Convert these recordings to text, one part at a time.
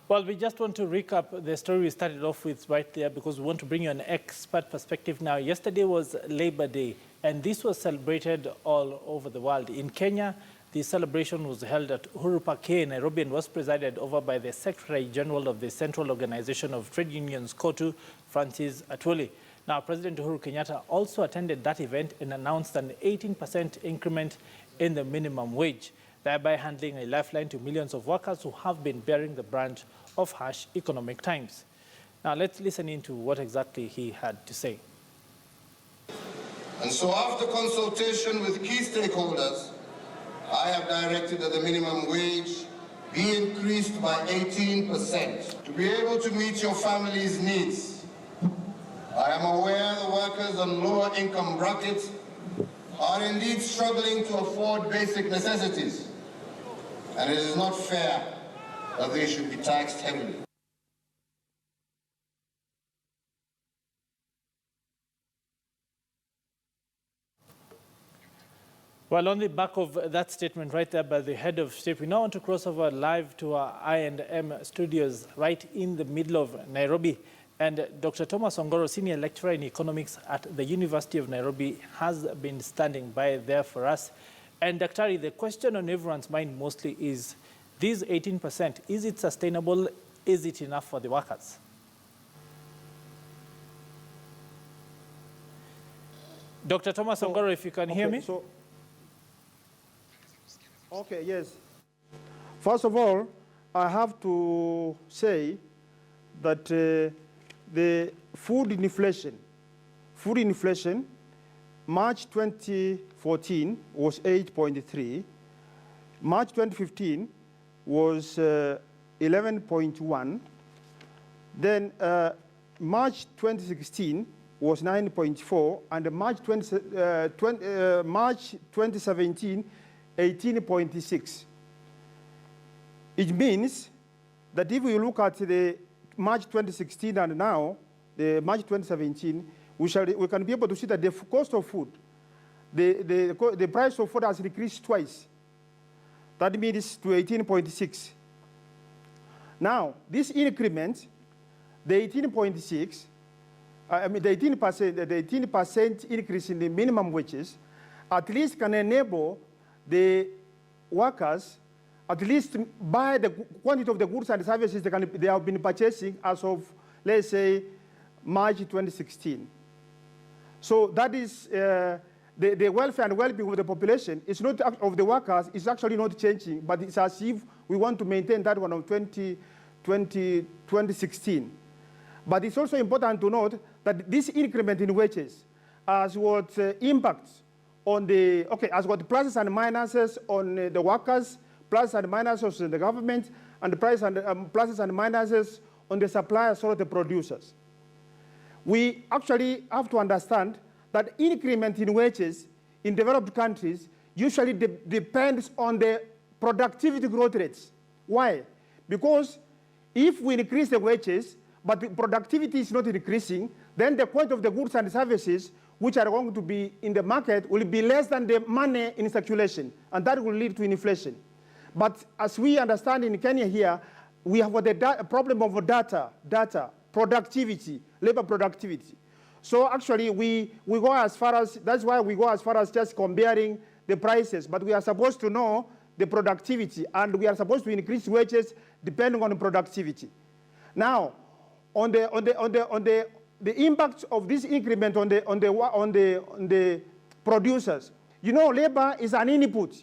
Well, we just want to recap the story we started off with right there because we want to bring you an expert perspective now. Yesterday was Labor Day, and this was celebrated all over the world. In Kenya, the celebration was held at Uhuru Park in Nairobi and was presided over by the Secretary General of the Central Organization of Trade Unions, KOTU, Francis Atwoli. Now, President Uhuru Kenyatta also attended that event and announced an 18% increment in the minimum wage, thereby handing a lifeline to millions of workers who have been bearing the brunt of harsh economic times. Now, let's listen into what exactly he had to say. And so after consultation with key stakeholders, I have directed that the minimum wage be increased by 18% to be able to meet your family's needs. I am aware the workers on lower income brackets are indeed struggling to afford basic necessities, and it is not fair that they should be taxed heavily. Well, on the back of that statement right there by the head of state, we now want to cross over live to our I&M studios right in the middle of Nairobi. And Dr. Thomas Ongoro, senior lecturer in economics at the University of Nairobi, has been standing by there for us. And Daktari, the question on everyone's mind mostly is, this 18%, is it sustainable? Is it enough for the workers? Dr. Thomas Ongoro, if you can hear me. Okay, yes. First of all, I have to say that the food inflation, March 2014 was 8.3, March 2015 was 11.1, then March 2016 was 9.4, and March 2017, 18.6. It means that if we look at the March 2016 and now, the March 2017, we can be able to see that the cost of food, the price of food has increased twice. That means to 18.6. Now, this increment, the 18.6, the 18% increase in the minimum wages, at least can enable the workers at least buy the quantity of the goods and services they have been purchasing as of, let's say, March 2016. So that is the welfare and well-being of the population. It's not of the workers. It's actually not changing, but it's as if we want to maintain that one of 2016. But it's also important to note that this increment in wages as what impacts on the, as what pluses and minuses on the workers, pluses and minuses on the government, and the pluses and minuses on the suppliers or the producers. We actually have to understand that increment in wages in developed countries usually depends on the productivity growth rates. Why? Because if we increase the wages, but the productivity is not increasing, then the quantity of the goods and services which are going to be in the market will be less than the money in circulation, and that will lead to inflation. But as we understand in Kenya here, we have the problem of data, productivity, labor productivity. So actually we go as far as, that's why we go as far as just comparing the prices, but we are supposed to know the productivity, and we are supposed to increase wages depending on the productivity. Now, on the impact of this increment on the producers, you know, labor is an input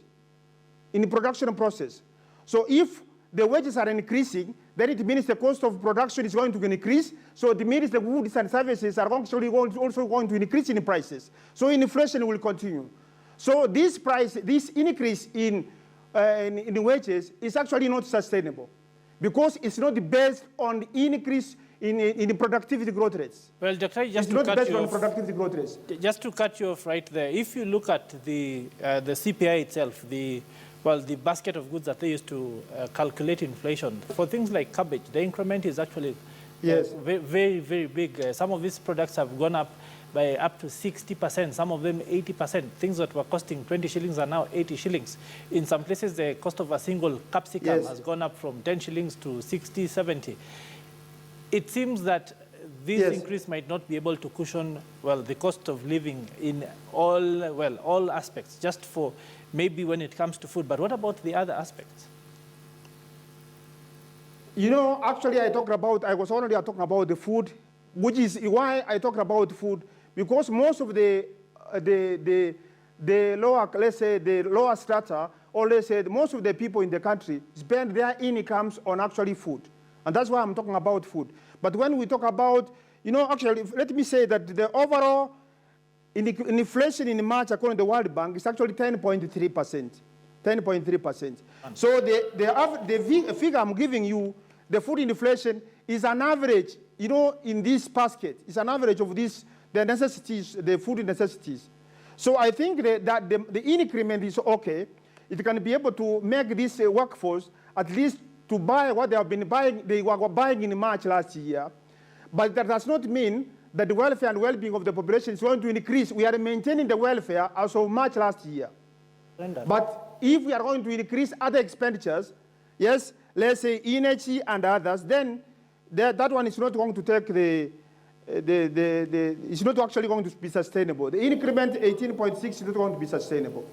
in the production process. So if the wages are increasing, then it means the cost of production is going to increase. So it means the goods and services are actually also going to increase in prices. So inflation will continue. So this increase in wages is actually not sustainable because it's not based on increase in the productivity growth rates. Well, Dr. Just to cut you off, productivity growth rates. Just to cut you off right there, if you look at the CPI itself, the basket of goods that they used to calculate inflation, for things like cabbage, the increment is actually very, very big. Some of these products have gone up by up to 60%, some of them 80%. Things that were costing 20 shillings are now 80 shillings. In some places, the cost of a single capsicum has gone up from 10 shillings to 60, 70. It seems that this increase might not be able to cushion, well, the cost of living in all aspects, just for maybe when it comes to food. But what about the other aspects? You know, actually, I was already talking about the food, which is why I talked about food, because most of the lower, let's say, the lower strata, or let's say most of the people in the country spend their incomes on actually food. And that's why I'm talking about food. But when we talk about, you know, actually, let me say that the overall inflation in March, according to the World Bank, is actually 10.3%. 10.3%. So the figure I'm giving you, the food inflation, is an average, you know, in this basket. It's an average of this, the necessities, the food necessities. So I think that the increment is okay. It can be able to make this workforce at least to buy what they have been buying, they were buying in March last year. But that does not mean that the welfare and well-being of the population is going to increase. We are maintaining the welfare as of March last year. But if we are going to increase other expenditures, yes, let's say energy and others, then that one is not going to take it's not actually going to be sustainable. The increment 18.6 is not going to be sustainable.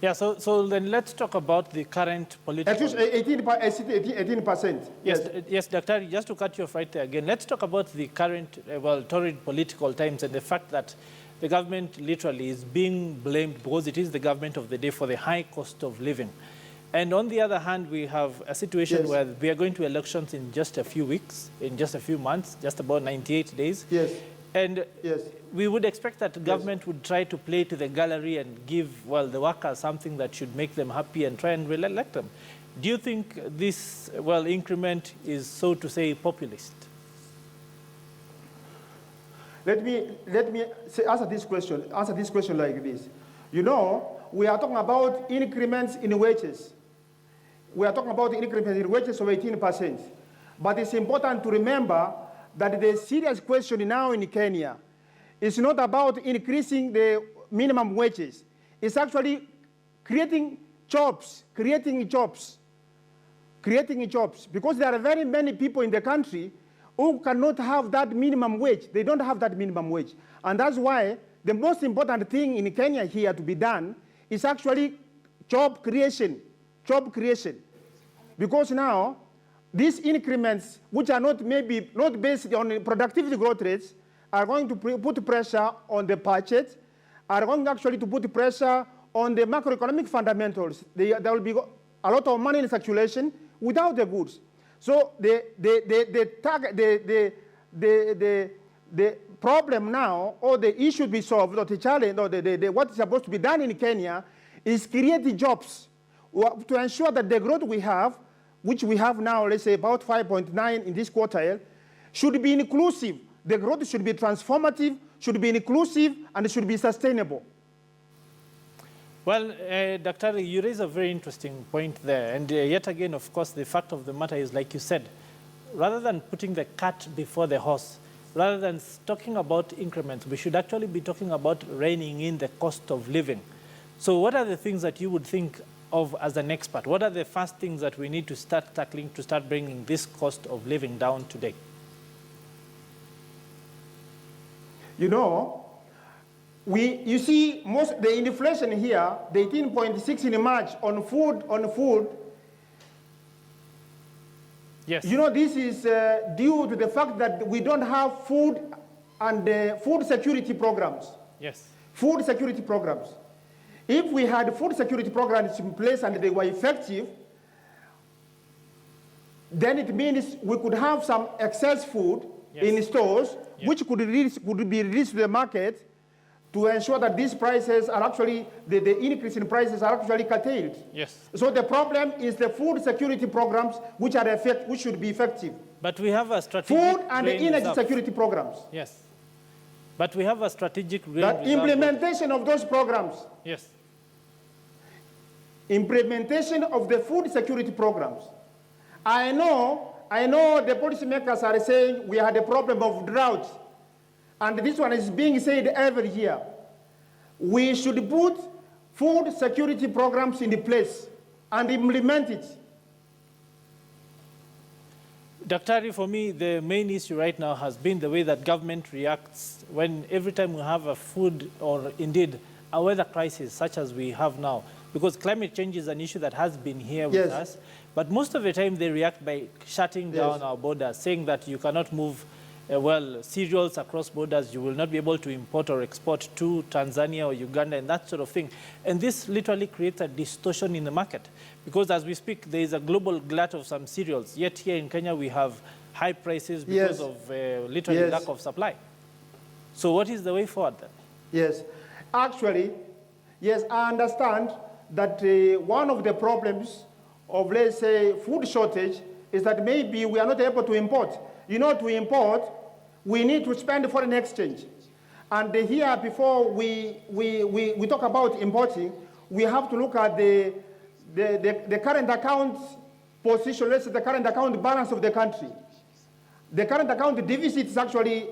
Yeah, so then let's talk about the current political... 18%. Yes, Dr. Just to cut you off right there again, let's talk about the current, torrid political times and the fact that the government literally is being blamed because it is the government of the day for the high cost of living. And on the other hand, we have a situation where we are going to elections in just a few weeks, in just a few months, just about 98 days. Yes. And we would expect that the government would try to play to the gallery and give, the workers something that should make them happy and try and re-elect them. Do you think this, increment is, so to say, populist? Let me answer this question like this. You know, we are talking about increments in wages. We are talking about increments in wages of 18%. But it's important to remember that the serious question now in Kenya is not about increasing the minimum wages. It's actually creating jobs. Because there are very many people in the country who cannot have that minimum wage. They don't have that minimum wage. And that's why the most important thing in Kenya here to be done is actually job creation. Because now, these increments, which are not based on productivity growth rates, are going to put pressure on the budget, are going actually to put pressure on the macroeconomic fundamentals. There will be a lot of money in circulation without the goods. So the problem now, or the issue to be solved, or the challenge, or what is supposed to be done in Kenya, is creating jobs to ensure that the growth we have, which we have now, let's say about 5.9 in this quartile, should be inclusive. The growth should be transformative, should be inclusive, and it should be sustainable. Well, Dr. you raise a very interesting point there. And yet again, of course, the fact of the matter is, like you said, rather than putting the cart before the horse, rather than talking about increments, we should actually be talking about reining in the cost of living. So what are the things that you would think of as an expert? What are the first things that we need to start tackling to start bringing this cost of living down today? You know, you see the inflation here, the 18.6 in March on food. Yes. You know, this is due to the fact that we don't have food and food security programs. Yes. Food security programs. If we had food security programs in place and they were effective, then it means we could have some excess food in stores, which could be released to the market to ensure that these prices are actually, the increase in prices are actually curtailed. Yes. So the problem is the food security programs which should be effective. But we have a strategic food and the energy security programs. Yes. But we have a strategic implementation of those programs. Yes. Implementation of the food security programs. I know the policymakers are saying we had a problem of drought. and this one is being said every year. We should put food security programs in place and implement it. Daktari, for me, the main issue right now has been the way that government reacts when every time we have a food or indeed a weather crisis such as we have now, because climate change is an issue that has been here with us, but most of the time they react by shutting down our borders, saying that you cannot move cereals across borders, you will not be able to import or export to Tanzania or Uganda and that sort of thing. And this literally creates a distortion in the market because as we speak, there is a global glut of some cereals. Yet here in Kenya, we have high prices because of literally lack of supply. So what is the way forward then? Yes, actually, yes, I understand that one of the problems of, let's say, food shortage is that maybe we are not able to import. You know, to import, we need to spend foreign exchange. And here, before we talk about importing, we have to look at the current account position, let's say the current account balance of the country. The current account deficit is actually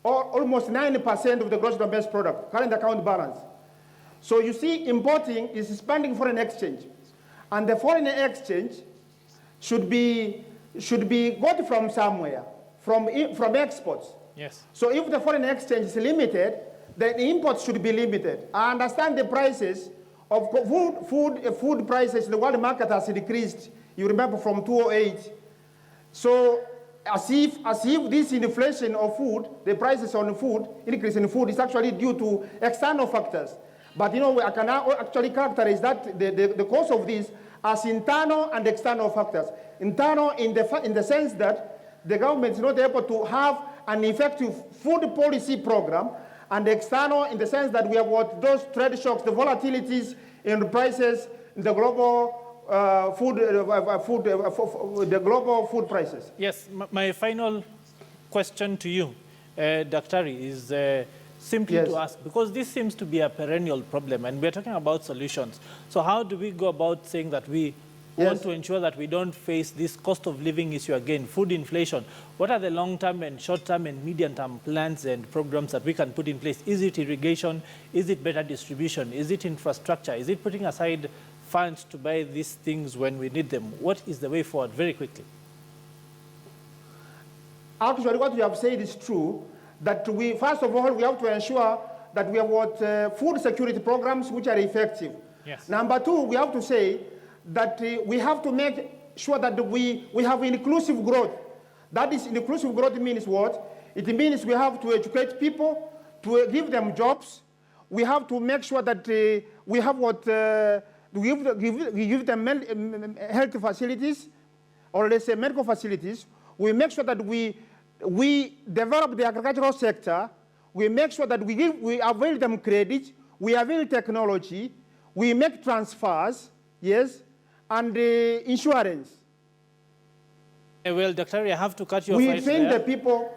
almost 90% of the gross domestic product, current account balance. So you see, importing is spending foreign exchange. And the foreign exchange should be got from somewhere, from exports. Yes. So if the foreign exchange is limited, then imports should be limited. I understand the prices of food prices in the world market has decreased. You remember from 2008. So as if this inflation of food, the prices on food, increase in food is actually due to external factors. But you know, I can actually characterize that the cause of this as internal and external factors. Internal in the sense that the government is not able to have an effective food policy program, and external in the sense that we have got those trade shocks, the volatilities in the prices, the global food prices. Yes, my final question to you, Daktari, is simply to ask, because this seems to be a perennial problem, and we're talking about solutions. So how do we go about saying that we want to ensure that we don't face this cost of living issue again, food inflation? What are the long-term and short-term and medium-term plans and programs that we can put in place? Is it irrigation? Is it better distribution? Is it infrastructure? Is it putting aside funds to buy these things when we need them? What is the way forward, very quickly? Actually, what you have said is true, that we, first of all, we have to ensure that we have got food security programs which are effective. Yes. Number two, we have to say that we have to make sure that we have inclusive growth. That is, inclusive growth means what? It means we have to educate people, to give them jobs. We have to make sure that we have what, we give them health facilities, or let's say medical facilities. We make sure that we develop the agricultural sector. We make sure that we avail them credit, we avail technology, we make transfers, yes, and insurance. Well, Dr. I have to cut you off We right train there. the people,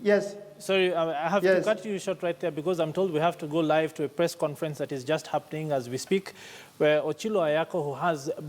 yes. Sorry, I have to cut you short right there because I'm told we have to go live to a press conference that is just happening as we speak, where Ochilo Ayako, who has been